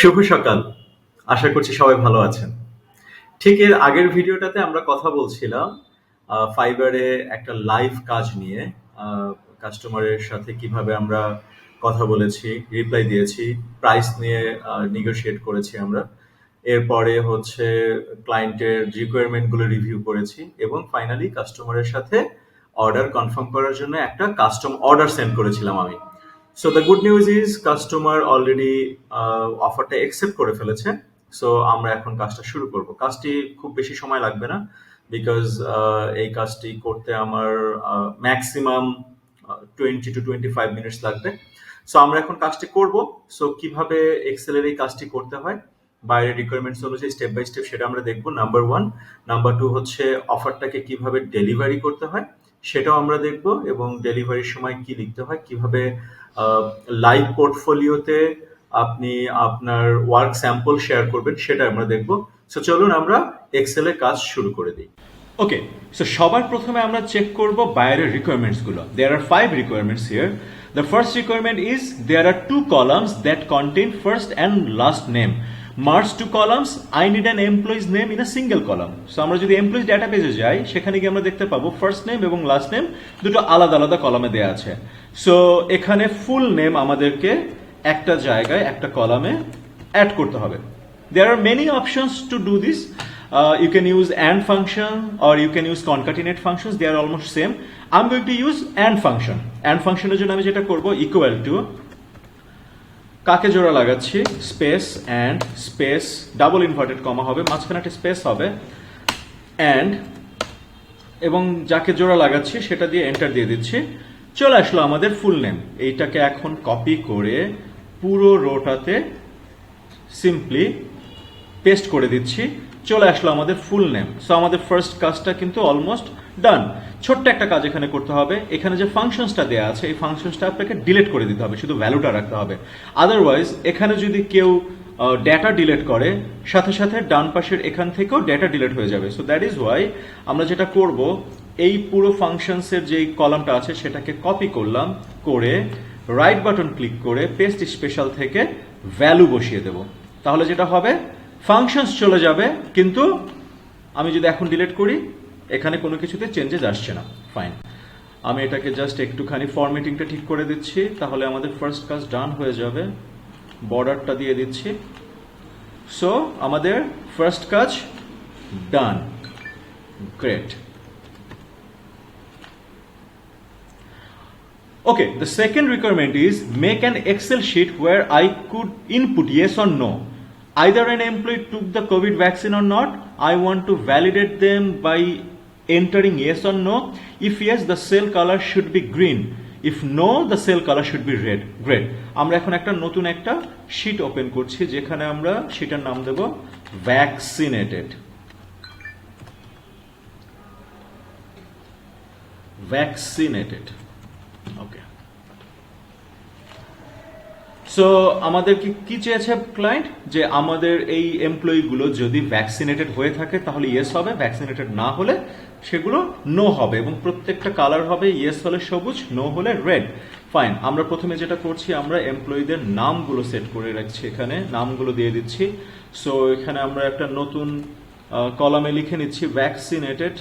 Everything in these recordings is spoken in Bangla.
শুভ সকাল। আশা করছি সবাই ভালো আছেন। ঠিক এর আগের ভিডিওটাতে আমরা কথা বলছিলাম ফাইবারে একটা লাইভ কাজ নিয়ে। আ কাস্টমারের সাথে কিভাবে আমরা কথা বলেছি, রিপ্লাই দিয়েছি, প্রাইস নিয়ে নেগোশিয়েট করেছি আমরা। এরপরে হচ্ছে ক্লায়েন্টের রিকোয়ারমেন্ট গুলো রিভিউ করেছি এবং ফাইনালি কাস্টমারের সাথে অর্ডার কনফার্ম করার জন্য একটা কাস্টম অর্ডার সেন্ড করেছিলাম আমি। So the good news is customer already অফারটা একসেপ্ট করে ফেলেছে। সো আমরা এখন কাজটা শুরু করব। কাজটি খুব বেশি সময় লাগবে না বিকজ এই কাজটি করতে আমার ম্যাক্সিমাম 20 to 25 মিনিটস লাগবে। সো আমরা এখন কাজটি করব। সো কিভাবে এক্সেলের এই কাজটি করতে হয় বাইরের রিকোয়ারমেন্টস অনুযায়ী স্টেপ বাই স্টেপ সেটা আমরা দেখব। নাম্বার 1। নাম্বার 2 হচ্ছে অফারটাকে কিভাবে ডেলিভারি করতে হয় সেটাও আমরা দেখব এবং ডেলিভারির সময় কি লিখতে হয়, কিভাবে লাইভ পোর্টফোলিওতে আপনি আপনার ওয়ার্ক স্যাম্পল শেয়ার করবেন সেটা আমরা দেখব। সো চলুন আমরা এক্সেলে কাজ শুরু করে দিই। ওকে, সো সবার প্রথমে আমরা চেক করব বাইরের রিকোয়ারমেন্টসগুলো। দেয়ার আর 5 requirements here. The first requirement is there are 2 columns that contain first and last name. Merge 2 columns. I need an employee's name in a single column. So আমরা যদি এমপ্লয়িজ ডাটাবেজে যাই সেখানে গিয়ে আমরা দেখতে পাবো ফার্স্ট নেম এবং লাস্ট নেম দুটো আলাদা আলাদা কলামে দেয়া আছে। সো এখানে ফুল নেম আমাদেরকে একটা জায়গায় একটা কলামে অ্যাড করতে হবে। There are many options to do this. You can use AND function or you can use concatenate functions. They are almost same. I'm going to use AND function. AND function এর জন্য আমি যেটা করব equal to কাকে জোড়া লাগাচ্ছি space and space double inverted comma হবে, মাঝখানে একটা স্পেস হবে অ্যান্ড এবং যাকে জোড়া লাগাচ্ছি সেটা দিয়ে এন্টার দিয়ে দিচ্ছি। চলে আসলো আমাদের ফুল নেম। এইটাকে এখন কপি করে পুরো রোটাতে সিম্পলি পেস্ট করে দিচ্ছি। চলে আসলো আমাদের ফুল নেম। সো আমাদের ফার্স্ট কাজটা কিন্তু অলমোস্ট ডান। ছোট্ট একটা কাজ এখানে করতে হবে। এখানে যে ফাংশনসটা দেওয়া আছে এই ফাংশনসটা আপনাকে ডিলিট করে দিতে হবে, শুধু ভ্যালুটা রাখতে হবে। আদারওয়াইজ এখানে যদি কেউ ডেটা ডিলিট করে সাথে সাথে ডান পাশের এখান থেকেও ডেটা ডিলিট হয়ে যাবে। সো দ্যাট ইজ ওয়াই আমরা যেটা করব এই পুরো ফাংশনসের যে কলামটা আছে সেটাকে কপি করলাম, করে রাইট বাটন ক্লিক করে পেস্ট স্পেশাল থেকে ভ্যালু বসিয়ে দেব। তাহলে যেটা হবে ফাংশনস চলে যাবে, কিন্তু আমি যদি এখন ডিলিট করি এখানে কোনো কিছুতে চেঞ্জেস আসছে না। ফাইন, আমি এটাকে জাস্ট একটুখানি ফরম্যাটিংটা ঠিক করে দিচ্ছি, তাহলে আমাদের ফার্স্ট কাজ ডান হয়ে যাবে। বর্ডারটা দিয়ে দিচ্ছি। সো আমাদের ফার্স্ট কাজ ডান। Great. Okay, the second requirement is make an Excel sheet where I could input yes or no. Either an employee took the COVID vaccine or not. I want to validate them by entering yes or no. If yes, the cell color should be green. If no, the cell color should be red. Great. আমরা এখন একটা নতুন একটা শীট ওপেন করছি যেখানে আমরা শীটের নাম দেব ভ্যাকসিনেটেড। ভ্যাকসিনেটেড। ওকে। সো আমাদের কি চেয়েছে ক্লায়েন্ট, যে আমাদের এই এমপ্লয়িগুলো যদি ভ্যাকসিনেটেড হয়ে থাকে তাহলে ইয়েস হবে, ভ্যাকসিনেটেড না হলে সেগুলো নো হবে এবং প্রত্যেকটা কালার হবে ইয়েস হলে সবুজ, নো হলে রেড। ফাইন, আমরা প্রথমে যেটা করছি আমরা এমপ্লয়িদের নামগুলো সেট করে রাখছি, এখানে নামগুলো দিয়ে দিচ্ছি। সো এখানে আমরা একটা নতুন কলামে লিখে নিচ্ছি ভ্যাকসিনেটেড।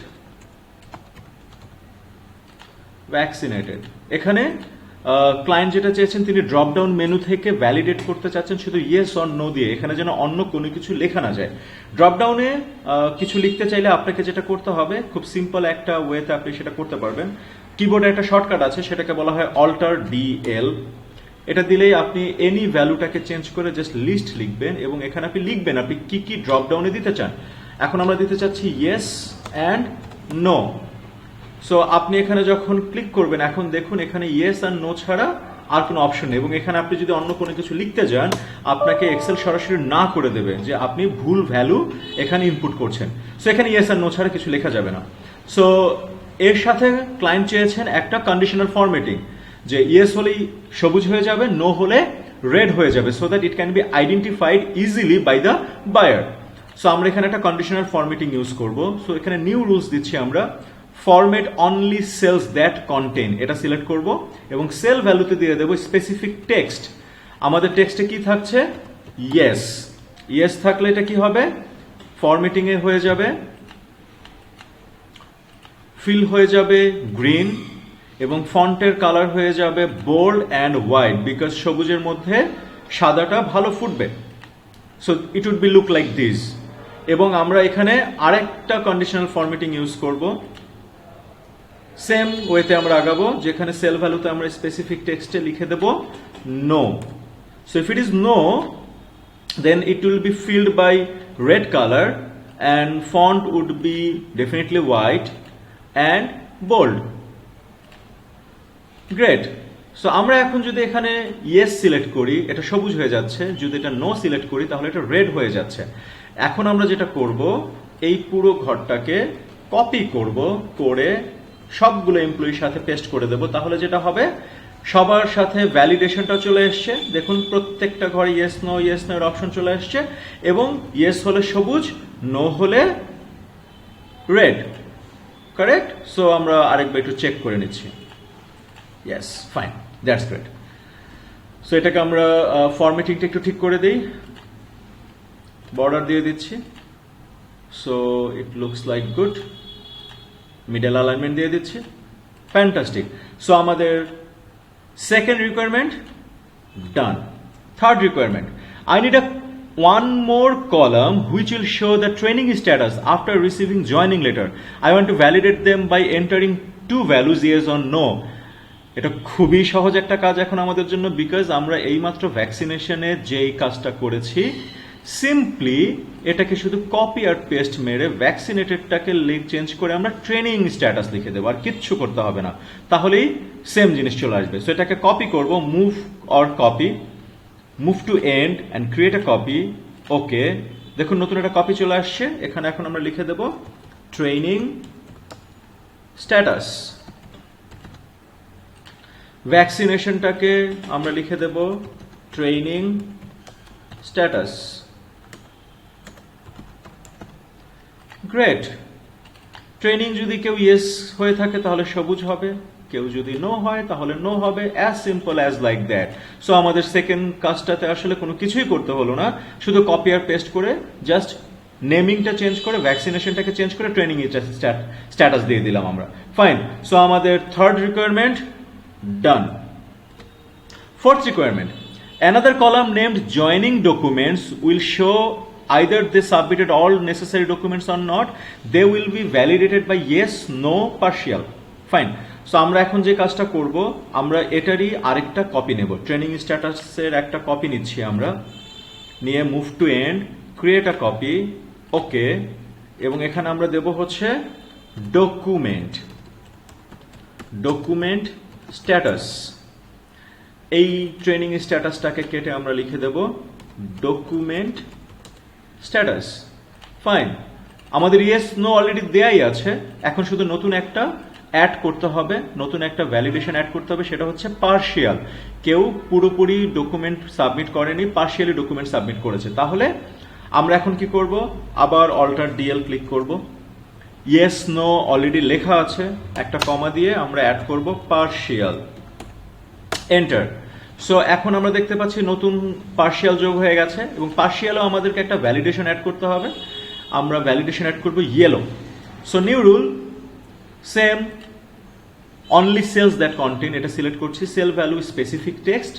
ভ্যাকসিনেটেড। এখানে ক্লায়েন্ট যেটা চেয়েছেন তিনি ড্রপ ডাউন মেনু থেকে ভ্যালিডেট করতে চাচ্ছেন শুধু ইয়েস অর নো দিয়ে, এখানে যেন অন্য কোনো কিছু লেখা না যায়। ড্রপ ডাউনে কিছু লিখতে চাইলে আপনাকে যেটা করতে হবে খুব সিম্পল একটা ওয়েতে আপনি সেটা করতে পারবেন। কিবোর্ডে একটা শর্টকাট আছে, সেটাকে বলা হয় অল্টার DL। এটা দিলেই আপনি এনি ভ্যালুটাকে চেঞ্জ করে জাস্ট লিস্ট লিখবেন এবং এখানে আপনি লিখবেন আপনি কি কি ড্রপ ডাউনে দিতে চান। এখন আমরা দিতে চাচ্ছি ইয়েস অ্যান্ড নো। সো আপনি এখানে যখন ক্লিক করবেন এখন দেখুন এখানে ইয়েস আর নো ছাড়া আর কোনো অপশন নেই এবং এখানে আপনি যদি অন্য কোনো কিছু লিখতে যান আপনাকে এক্সেল সরাসরি না করে দেবে যে আপনি ভুল ভ্যালু এখানে ইনপুট করছেন। সো এখানে ইয়েস আর নো ছাড়া কিছু লেখা যাবে না। সো এর সাথে ক্লায়েন্ট চেয়েছেন একটা কন্ডিশনাল ফরম্যাটিং, যে ইয়েস হলেই সবুজ হয়ে যাবে, নো হলে রেড হয়ে যাবে, so that it can be identified easily by the buyer. So আমরা এখানে একটা কন্ডিশনাল ফরম্যাটিং ইউজ করব। সো এখানে নিউ রুলস দিচ্ছি আমরা, format only cells that contain, এটা সিলেক্ট করব এবং সেল ভ্যালুতে দিয়ে দেবো স্পেসিফিক টেক্সট। আমাদের টেক্সটে কি থাকছে, ইয়েস, ইয়েস থাকলে এটা কি হবে, ফরম্যাটিং এ হয়ে যাবে, ফিল হয়ে যাবে গ্রিন, এবং ফন্টের কালার হয়ে যাবে বোল্ড অ্যান্ড হোয়াইট, বিকজ সবুজের মধ্যে সাদাটা ভালো ফুটবে। So it would be look like this. এবং আমরা এখানে আরেকটা কন্ডিশনাল ফরম্যাটিং ইউজ করব, সেম ওয়েতে আমরা আগাবো, যেখানে সেল ভ্যালুতে আমরা স্পেসিফিক টেক্সটে লিখে দেব no. So if it is no, then it will be filled by red color and font would be definitely white and bold. Great. So আমরা এখন যদি এখানে yes সিলেক্ট করি এটা সবুজ হয়ে যাচ্ছে, যদি এটা no সিলেক্ট করি তাহলে এটা রেড হয়ে যাচ্ছে। এখন আমরা যেটা করব, এই পুরো ঘরটাকে কপি করব, করে সবগুলো এমপ্লয়ির সাথে পেস্ট করে দেব। তাহলে যেটা হবে, সবার সাথে ভ্যালিডেশনটা চলে এসছে, দেখুন প্রত্যেকটা ঘরে ইয়েস নো এর অপশন চলে আসছে, এবং ইয়েস হলে সবুজ, নো হলে রেড। কারেক্ট? সো আমরা আরেকবার একটু চেক করে নিচ্ছি। Yes, fine, that's great. So এটাকে আমরা ফরম্যাটিংটা একটু ঠিক করে দিই, বর্ডার দিয়ে দিচ্ছি। So it looks like good, middle alignment দিয়ে দিচ্ছি, ফ্যান্টাস্টিক। সো আমাদের second requirement done. Third requirement, I need one more column which will show the training status after receiving joining letter. I want to validate them by entering two values, yes or no. এটা খুবই সহজ একটা কাজ এখন আমাদের জন্য, বিকজ আমরা এইমাত্র ভ্যাকসিনেশনে যেই কাজটা করেছি, সিম্পলি এটাকে শুধু কপি আর পেস্ট মেরে ভ্যাকসিনেটেডটাকে চেঞ্জ করে আমরা ট্রেনিং স্ট্যাটাস লিখে দেবো, আর কিচ্ছু করতে হবে না, তাহলেই সেম জিনিস চলে আসবে। সো এটাকে কপি করব, move or copy, move to end and create a copy. Okay, দেখুন নতুন একটা কপি চলে আসছে। এখানে এখন আমরা লিখে দেব ট্রেনিং স্ট্যাটাস। ভ্যাকসিনেশনটাকে আমরা লিখে দেব ট্রেনিং স্ট্যাটাস। গ্রেট। ট্রেনিং যদি কেউ ইয়েস হয়ে থাকে তাহলে সবুজ হবে, কেউ যদি নো হয় তাহলে নো হবে, as simple as like that. So আমাদের সেকেন্ড কাজটাতে আসলে কোনো কিছুই করতে হলো না, শুধু কপি আর পেস্ট করে জাস্ট নেমিংটা চেঞ্জ করে ভ্যাকসিনেশনটাকে চেঞ্জ করে ট্রেনিং স্ট্যাটাস দিয়ে দিলাম আমরা। ফাইন। সো আমাদের third requirement done. Fourth requirement, another column named joining documents will show either they submitted all necessary documents or not. They will be validated by yes, no, partial. Fine. So আমরা এখন যে কাজটা করব, আমরা এটারই আরেকটা কপি নেব, ট্রেনিং স্ট্যাটাসের একটা কপি নিচ্ছি আমরা, নিয়ে move to end, create a copy, okay, এবং এখানে আমরা দেব হচ্ছে ডকুমেন্ট স্ট্যাটাস। এই ট্রেনিং স্ট্যাটাসটাকে কেটে আমরা লিখে দেব ডকুমেন্ট স্ট্যাটাস। ফাইন। আমাদের ইয়েস নো অলরেডি দেয়াই আছে, এখন শুধু নতুন একটা অ্যাড করতে হবে, নতুন একটা ভ্যালিডেশন অ্যাড করতে হবে, সেটা হচ্ছে পার্শিয়াল। কেউ পুরোপুরি ডকুমেন্ট সাবমিট করেনি, পার্শিয়ালি ডকুমেন্ট সাবমিট করেছে। তাহলে আমরা এখন কি করব, আবার অল্টার ডিএল ক্লিক করব, ইয়েস নো অলরেডি লেখা আছে, একটা কমা দিয়ে আমরা অ্যাড করব পার্শিয়াল, এন্টার। সো এখন আমরা দেখতে পাচ্ছি নতুন পার্শিয়াল যোগ হয়ে গেছে, এবং পার্শিয়ালও আমাদেরকে একটা ভ্যালিডেশন অ্যাড করতে হবে, আমরা ভ্যালিডেশন অ্যাড করব yellow. So new rule, same, only cells that contain, এটা সিলেক্ট করছি, সেল ভ্যালু স্পেসিফিক টেক্সট,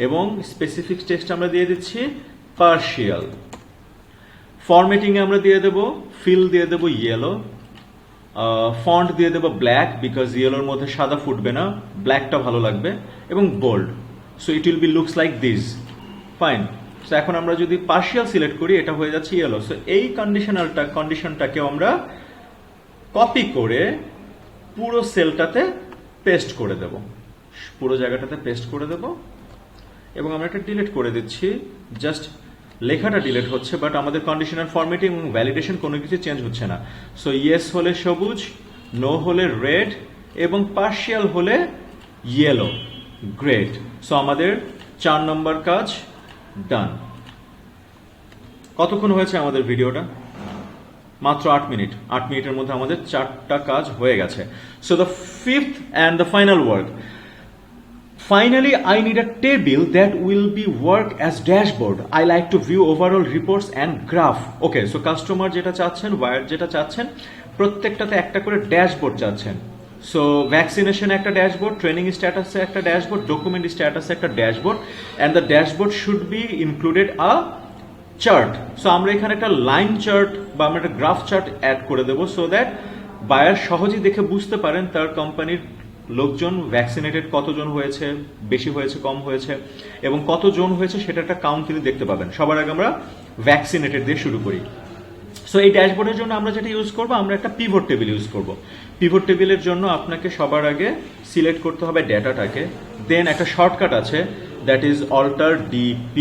এবং স্পেসিফিক টেক্সট আমরা দিয়ে দিচ্ছি পার্শিয়াল। ফরম্যাটিং এ আমরা দিয়ে দেব, ফিল দিয়ে দেব ইয়েলো, ফন্ট দিয়ে দেব ব্ল্যাক, বিকজ ইয়েলোর মধ্যে সাদা ফুটবে না, ব্ল্যাকটা ভালো লাগবে, এবং bold. So it will be looks like this. Fine. So এখন আমরা যদি পার্শিয়াল সিলেক্ট করি, এটা হয়ে যাচ্ছে ইয়েলো। সো এই কন্ডিশনটাকে আমরা কপি করে পুরো সেলটাতে পেস্ট করে দেব, পুরো জায়গাটাতে পেস্ট করে দেব, এবং আমরা এটা ডিলিট করে দিচ্ছি। জাস্ট লেখাটা ডিলিট হচ্ছে, বাট আমাদের কন্ডিশনাল ফরম্যাটিং এবং ভ্যালিডেশন কোনো কিছু চেঞ্জ হচ্ছে না। সো ইয়েস হলে সবুজ, নো হলে রেড, এবং পার্শিয়াল হলে ইয়েলো। গ্রেট। সো আমাদের 4 নম্বর কাজ ডান। কতক্ষণ হয়েছে আমাদের ভিডিওটা? মাত্র 8 মিনিট। 8 মিনিটের মধ্যে আমাদের 4টা কাজ হয়ে গেছে। So the fifth and the final work, Finally, I need a table that will be work as dashboard. I like to view overall reports and graph. Okay, so customer যেটা চাচ্ছেন, buyer যেটা চাচ্ছেন, প্রত্যেকটাতে একটা করে ড্যাশবোর্ড চাচ্ছেন। সো ভ্যাকসিনেশন একটা ড্যাশবোর্ড, ট্রেনিং স্ট্যাটাসে একটা ড্যাশবোর্ড, ডকুমেন্ট স্ট্যাটাসে একটা dashboard, and the dashboard should be included a chart. So আমরা এখানে একটা লাইন চার্ট বা আমরা একটা গ্রাফ চার্ট অ্যাড করে দেবো, সো দ্যাট বায়ার সহজেই দেখে বুঝতে পারেন তার কোম্পানির লোকজন ভ্যাকসিনেটেড কতজন হয়েছে, বেশি হয়েছে, কম হয়েছে, এবং কতজন হয়েছে সেটা একটা কাউন্ট তিনি দেখতে পাবেন। সবার আগে আমরা ভ্যাকসিনেটেড দিয়ে শুরু করি। সো এই ড্যাশবোর্ডের জন্য আমরা যেটা ইউজ করবো, আমরা একটা পিভট টেবিল ইউজ করব। পিভট টেবিলের জন্য আপনাকে সবার আগে সিলেক্ট করতে হবে ডেটাটাকে, দেন একটা শর্টকাট আছে, that is alter dp,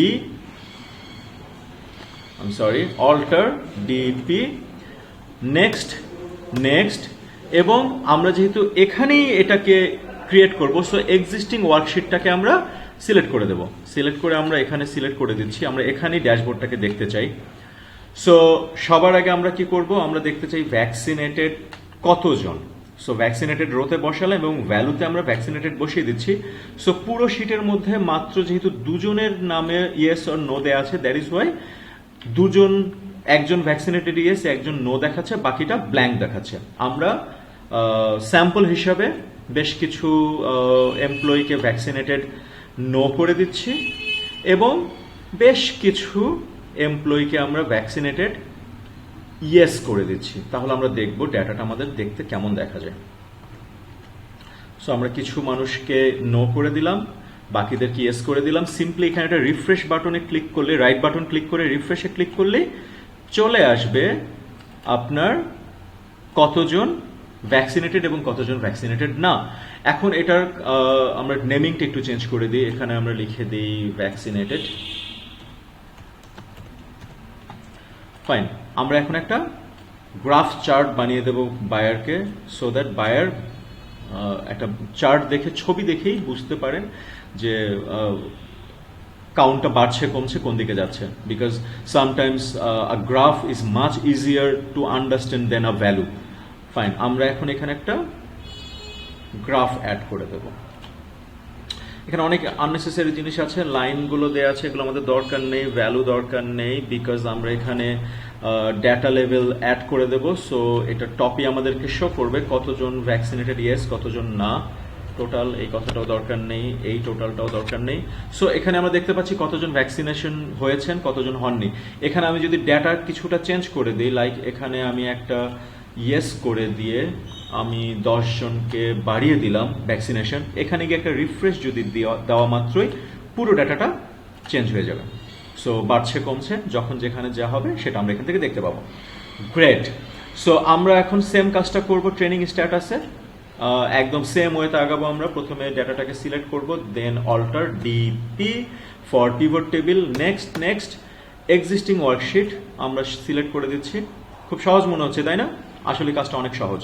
next, এবং আমরা যেহেতু এখানেই এটাকে ক্রিয়েট করব, সো এক্সিস্টিং ওয়ার্কশিটটাকে আমরা সিলেক্ট করে দেব। সিলেক্ট করে আমরা এখানে সিলেক্ট করে দিচ্ছি, আমরা এখানেই ড্যাশবোর্ডটাকে দেখতে চাই। সো সবার আগে আমরা কি করব, আমরা দেখতে চাই ভ্যাকসিনেটেড কতজন। সো ভ্যাকসিনেটেড রোতে বসালাম এবং ভ্যালুতে আমরা ভ্যাকসিনেটেড বসিয়ে দিচ্ছি। সো পুরো শিটের মধ্যে মাত্র যেহেতু দুজনের নামে ইয়েস অর নো দেয়া আছে, দ্যাট ইজ ওয়াই একজন ভ্যাকসিনেটেড ইয়েস, একজন নো দেখাচ্ছে, বাকিটা ব্ল্যাঙ্ক দেখাচ্ছে। আমরা স্যাম্পল হিসাবে বেশ কিছু এমপ্লয়িকে ভ্যাকসিনেটেড নো করে দিচ্ছি এবং বেশ কিছু এমপ্লয়িকে আমরা ভ্যাকসিনেটেড ইয়েস করে দিচ্ছি। তাহলে আমরা দেখব ডেটাটা আমাদের দেখতে কেমন দেখা যায়। সো আমরা কিছু মানুষকে নো করে দিলাম, বাকিদেরকে ইয়েস করে দিলাম। সিম্পলি এখানে একটা রিফ্রেশ বাটনে ক্লিক করলে, রাইট বাটন ক্লিক করে রিফ্রেশে ক্লিক করলেই চলে আসবে আপনার কতজন ভ্যাকসিনেটেড এবং কতজন ভ্যাকসিনেটেড না। এখন এটার আমরা নেমিংটা একটু চেঞ্জ করে দিই, এখানে আমরা লিখে দিই ভ্যাকসিনেটেড। ফাইন, আমরা এখন একটা গ্রাফ চার্ট বানিয়ে দেব বায়ারকে, সো দ্যাট বায়ার একটা চার্ট দেখে, ছবি দেখেই বুঝতে পারেন যে কাউন্টটা বাড়ছে কমছে, কোন দিকে যাচ্ছে। Because sometimes a graph is much easier to understand than a value. Fine, আমরা এখন এখানে একটা গ্রাফ অ্যাড করে দেব। এখানে অনেক আননেসেসারি জিনিস আছে, লাইনগুলো দেওয়া আছে, এগুলো আমাদের দরকার নেই, ভ্যালু দরকার নেই, বিকজ আমরা এখানে ডেটা লেভেল অ্যাড করে দেব। সো এটা টপই আমাদেরকে শো করবে কতজন ভ্যাকসিনেটেড ইয়েস, কতজন না। টোটাল এই কথাটাও দরকার নেই, এই টোটালটাও দরকার নেই। সো এখানে আমরা দেখতে পাচ্ছি কতজন ভ্যাকসিনেশন হয়েছেন, কতজন হননি। এখানে আমি যদি ডেটা কিছুটা চেঞ্জ করে দিই, লাইক এখানে আমি একটা ইয়েস করে দিয়ে আমি 10 জনকে বাড়িয়ে দিলাম ভ্যাকসিনেশন, এখানে গিয়ে একটা রিফ্রেশ যদি দেওয়া মাত্রই পুরো ডাটাটা চেঞ্জ হয়ে যাবে। সো বাড়ছে কমছে, যখন যেখানে যা হবে সেটা আমরা এখান থেকে দেখতে পাবো। গ্রেট। সো আমরা এখন সেম কাজটা করব ট্রেনিং স্ট্যাটাসে, একদম সেম ওয়েতে আগাবো। আমরা প্রথমে ডাটাটাকে সিলেক্ট করব, দেন alter dp for pivot table, next existing worksheet আমরা সিলেক্ট করে দিচ্ছি। খুব সহজ মনে হচ্ছে, তাই না? আসলে কাজটা অনেক সহজ।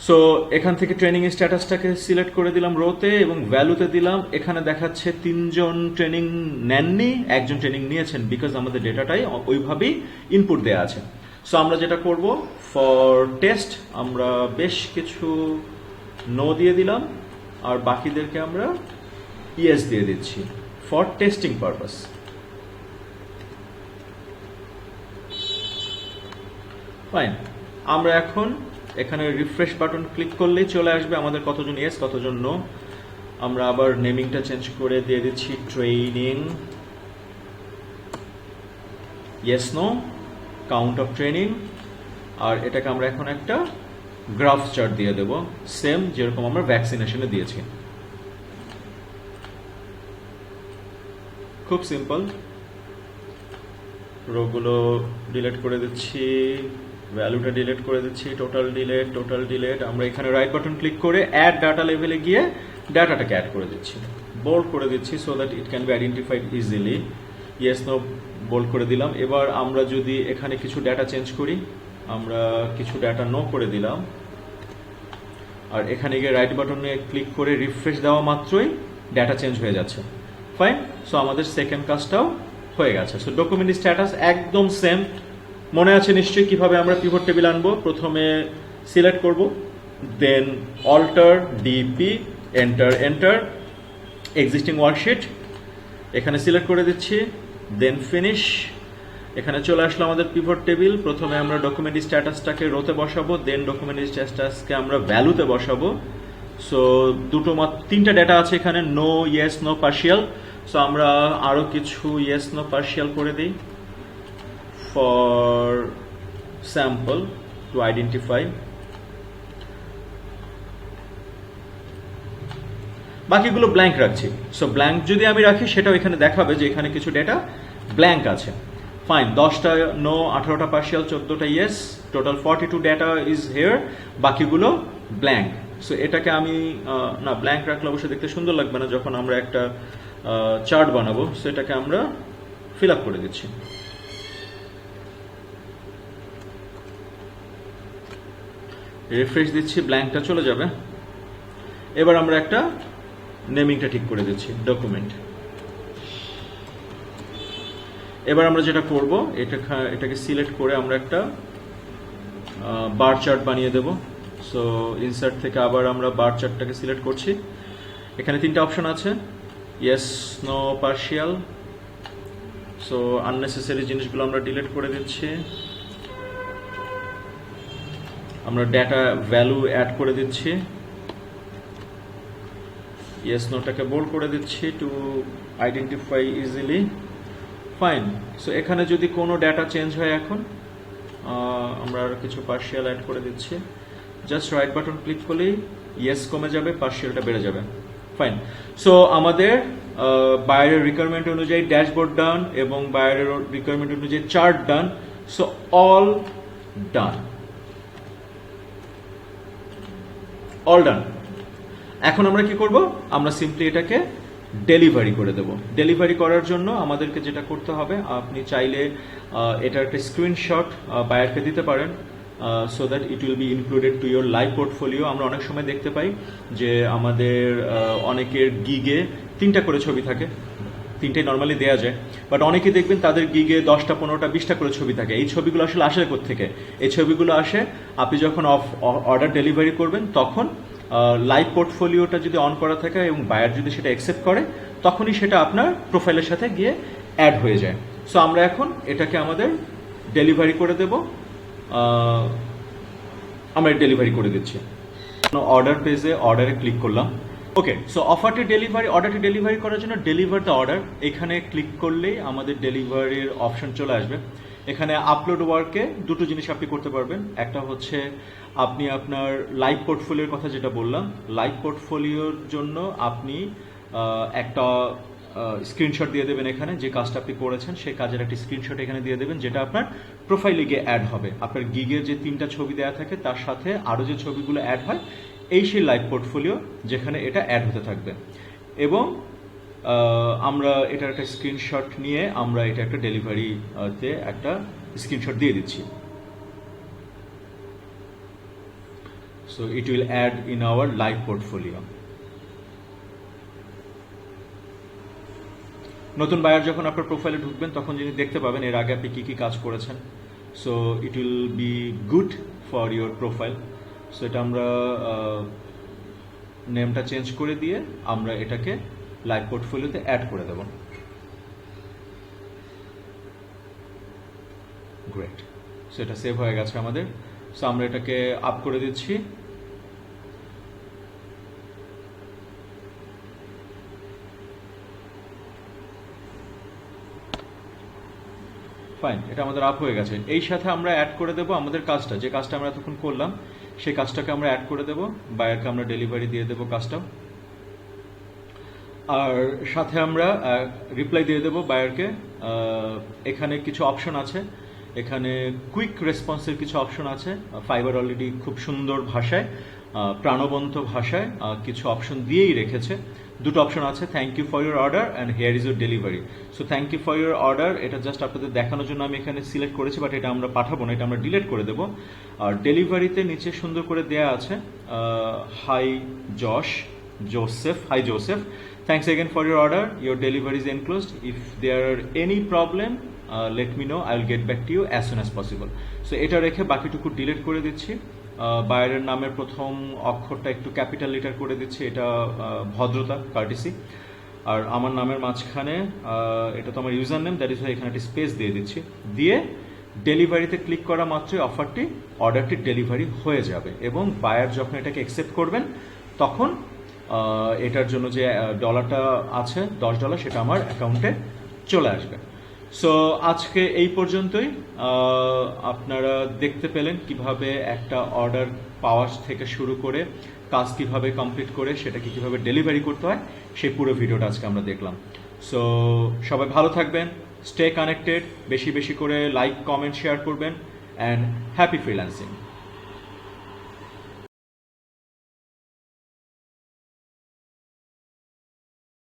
সো এখান থেকে ট্রেনিং স্ট্যাটাসটাকে সিলেক্ট করে দিলাম রোতে এবং ভ্যালুতে দিলাম। এখানে দেখাচ্ছে 3 জন ট্রেনিং নেননি, 1 জন ট্রেনিং নিয়েছেন, বিকজ আমাদের ডেটাটাই ওইভাবেই ইনপুট দেওয়া আছে। সো আমরা যেটা করব, ফর টেস্ট আমরা বেশ কিছু নো দিয়ে দিলাম আর বাকিদেরকে আমরা ইয়েস দিয়ে দিচ্ছি ফর টেস্টিং পারপাস। ফাইন, আমরা এখন এখানে রিফ্রেশ বাটন ক্লিক করলেই চলে আসবে আমাদের কতজন ইয়েস, কতজন নো। আমরা আবার নেমিংটা চেঞ্জ করে দিয়ে দিচ্ছি training yes no, count of training, আর এটাকে আমরা এখন একটা গ্রাফ চার্ট দিয়ে দেব, সেম যেরকম আমরা ভ্যাকসিনেশনে দিয়েছি। খুব সিম্পল। রোগুলো ডিলিট করে দিচ্ছি, ভ্যালুটা ডিলিট করে দিচ্ছি, টোটাল ডিলিট। আমরা এখানে রাইট বাটন ক্লিক করে অ্যাড ডাটা লেভেলে গিয়ে ডাটাটাকে অ্যাড করে দিচ্ছি, বোল্ড করে দিচ্ছি, so that it can be identified easily. Yes no bold করে দিলাম। এবার আমরা যদি এখানে কিছু ডাটা চেঞ্জ করি, আমরা কিছু ডাটা নো করে দিলাম, আর এখানে গিয়ে রাইট বাটনে ক্লিক করে রিফ্রেশ দেওয়া মাত্রই ডাটা চেঞ্জ হয়ে যাচ্ছে। ফাইন, সো আমাদের সেকেন্ড কাজটাও হয়ে গেছে। সো ডকুমেন্ট স্ট্যাটাস একদম সেম। মনে আছে নিশ্চয়ই কিভাবে আমরা পিভট টেবিল আনবো। প্রথমে সিলেক্ট করব, দেন alter dp, enter, existing worksheet এখানে সিলেক্ট করে দিচ্ছি, দেন ফিনিশ। এখানে চলে আসলো আমাদের পিভট টেবিল। প্রথমে আমরা ডকুমেন্ট স্ট্যাটাসটাকে রোতে বসাবো, দেন ডকুমেন্ট স্ট্যাটাসকে আমরা ভ্যালুতে বসাবো। সো তিনটা ডেটা আছে এখানে, no, yes, no, partial. So আমরা আরো কিছু ইয়েস, নো, পার্শিয়াল করে দিই ফর স্যাম্পল টু আইডেন্টিফাই। বাকিগুলো ব্ল্যাঙ্ক রাখছি। সো ব্ল্যাঙ্ক যদি আমি রাখি সেটাও এখানে দেখাবে যে এখানে কিছু ডেটা ব্ল্যাঙ্ক আছে। ফাইন, 10টা নো, 18টা পার্শিয়াল, 14টা yes, total 42 data is here, বাকিগুলো ব্ল্যাঙ্ক। সো এটাকে আমি না, ব্ল্যাঙ্ক রাখলে অবশ্যই দেখতে সুন্দর লাগবে না যখন আমরা একটা চার্ট বানাবো। সো এটাকে আমরা ফিল আপ করে দিচ্ছি। রিফ্রেশ দিচ্ছি, ব্ল্যাঙ্কটা চলে যাবে। এবার আমরা একটা নেমিংটা ঠিক করে দিচ্ছি, ডকুমেন্ট। এবার আমরা যেটা করব, এটাকে সিলেক্ট করে আমরা একটা বার চার্ট বানিয়ে দেব। সো ইনসার্ট থেকে আবার আমরা বার চার্টটাকে সিলেক্ট করছি। এখানে তিনটা অপশন আছে, yes, no, partial. So unnecessary জিনিসগুলো আমরা ডিলিট করে দিচ্ছি। আমরা ডেটা ভ্যালু অ্যাড করে দিচ্ছি, ইয়েস নোটাকে বোল্ড করে দিচ্ছি to identify easily. Fine. So এখানে যদি কোনো ডেটা চেঞ্জ হয়, এখন আমরা আর কিছু পার্শিয়াল অ্যাড করে দিচ্ছি। জাস্ট রাইট বাটন ক্লিক করলেই ইয়েস কমে যাবে, পার্শিয়ালটা বেড়ে যাবে। ফাইন। সো আমাদের বাইরের রিকোয়ারমেন্ট অনুযায়ী ড্যাশবোর্ড ডান এবং বাইরের রিকোয়ারমেন্ট অনুযায়ী chart done. So all done, all done. এখন আমরা কি করব, আমরা সিম্পলি এটাকে ডেলিভারি করে দেব। ডেলিভারি করার জন্য আমাদেরকে যেটা করতে হবে, আপনি চাইলে এটার একটা স্ক্রিনশট বায়ারকে দিতে পারেন, so that it will B included to your live portfolio. আমরা অনেক সময় দেখতে পাই যে আমাদের অনেকের গিগে 3টা করে ছবি থাকে, 3টাই নর্মালি দেওয়া যায়, বাট অনেকে দেখবেন তাদের গিগে 10টা, 15টা, 20টা করে ছবি থাকে। এই ছবিগুলো আসলে আসে কোত্থেকে? এই ছবিগুলো আসে আপনি যখন অর্ডার ডেলিভারি করবেন, তখন লাইভ পোর্টফোলিওটা যদি অন করা থাকে এবং বায়ার যদি সেটা অ্যাকসেপ্ট করে, তখনই সেটা আপনার প্রোফাইলের সাথে গিয়ে অ্যাড হয়ে যায়। সো আমরা এখন এটাকে আমাদের ডেলিভারি করে দেব। আমরা ডেলিভারি করে দিচ্ছি। অর্ডার পেজে অর্ডারে ক্লিক করলাম। ওকে, সো অর্ডারটি ডেলিভারি করার জন্য ডেলিভার দ্য অর্ডার এখানে ক্লিক করলেই আমাদের ডেলিভারির অপশন চলে আসবে। এখানে আপলোড ওয়ার্কে দুটো জিনিস আপনি করতে পারবেন। একটা হচ্ছে আপনি আপনার লাইভ পোর্টফোলিওর কথা যেটা বললাম, লাইভ পোর্টফোলিওর জন্য আপনি একটা স্ক্রিনশট দিয়ে দেবেন। এখানে যে কাজটা আপনি করেছেন সেই কাজের একটা স্ক্রিনশট এখানে দিয়ে দেবেন, যেটা আপনার প্রোফাইলে গিয়ে অ্যাড হবে। আপনার গিগের যে 3টা ছবি দেওয়া থাকে তার সাথে আরও যে ছবিগুলো অ্যাড হয়, এই সেই লাইভ পোর্টফোলিও যেখানে এটা অ্যাড হতে থাকবে। এবং আমরা এটার একটা স্ক্রিনশট নিয়ে আমরা এটা একটা ডেলিভারিতে একটা স্ক্রিনশট দিয়ে দিচ্ছি। So it will add in our live portfolio. নতুন বায়ার যখন আপনার প্রোফাইলে ঢুকবেন, তখন যিনি দেখতে পাবেন এর আগে আপনি কী কী কাজ করেছেন। So it will be good for your profile. So এটা আমরা নেমটা চেঞ্জ করে দিয়ে আমরা এটাকে লাইভ পোর্টফোলিওতে অ্যাড করে দেব। গ্রেট। সো এটা সেভ হয়ে গেছে আমাদের। সো আমরা এটাকে আপ করে দিচ্ছি। ফাইন, এটা আমাদের আপ হয়ে গেছে। এই সাথে আমরা অ্যাড করে দেব আমাদের কাজটা, যে কাজটা আমরা এতক্ষণ করলাম সেই কাজটাকে আমরা অ্যাড করে দেব। বায়ারকে আমরা ডেলিভারি দিয়ে দেব কাজটা, আর সাথে আমরা রিপ্লাই দিয়ে দেব বায়ারকে। এখানে কিছু অপশন আছে, এখানে কুইক রেসপন্সের কিছু অপশন আছে। ফাইবার অলরেডি খুব সুন্দর ভাষায়, প্রাণবন্ত ভাষায় কিছু অপশন দিয়েই রেখেছে। দুটো অপশন আছে, thank you for your order and here is your delivery. So thank you for your order এটা জাস্ট আপনাদের দেখানোর জন্য আমি এখানে সিলেক্ট করেছি, বাট এটা আমরা পাঠাবো না, এটা আমরা ডিলিট করে দেবো। আর ডেলিভারিতে নিচে সুন্দর করে দেয়া আছে, hi Joseph, thanks again for your order, your delivery is enclosed, if there are any problem let me know, I will get back to you as soon as possible. So এটা রেখে বাকিটুকু ডিলিট করে দিচ্ছি। বায়ারের নামের প্রথম অক্ষরটা একটু ক্যাপিটাল লেটার করে দিচ্ছি, এটা ভদ্রতা, কার্টিসি। আর আমার নামের মাঝখানে এটা তো আমার ইউজার নেম, দ্যাট ইজ এখানে একটা স্পেস দিয়ে দিচ্ছি, দিয়ে ডেলিভারিতে ক্লিক করা মাত্রই অর্ডারটি ডেলিভারি হয়ে যাবে এবং বায়ার যখন এটাকে অ্যাকসেপ্ট করবেন তখন এটার জন্য যে ডলারটা আছে $10 সেটা আমার অ্যাকাউন্টে চলে আসবে। সো আজকে এই পর্যন্তই। আপনারা দেখতে পেলেন কিভাবে একটা অর্ডার পাওয়ার থেকে শুরু করে কাজ কিভাবে কমপ্লিট করে সেটাকে কিভাবে ডেলিভারি করতে হয় সেই পুরো ভিডিওটা আজকে আমরা দেখলাম। সো সবাই ভালো থাকবেন, স্টে কানেক্টেড, বেশি বেশি করে লাইক কমেন্ট শেয়ার করবেন, অ্যান্ড হ্যাপি ফ্রিল্যান্সিং।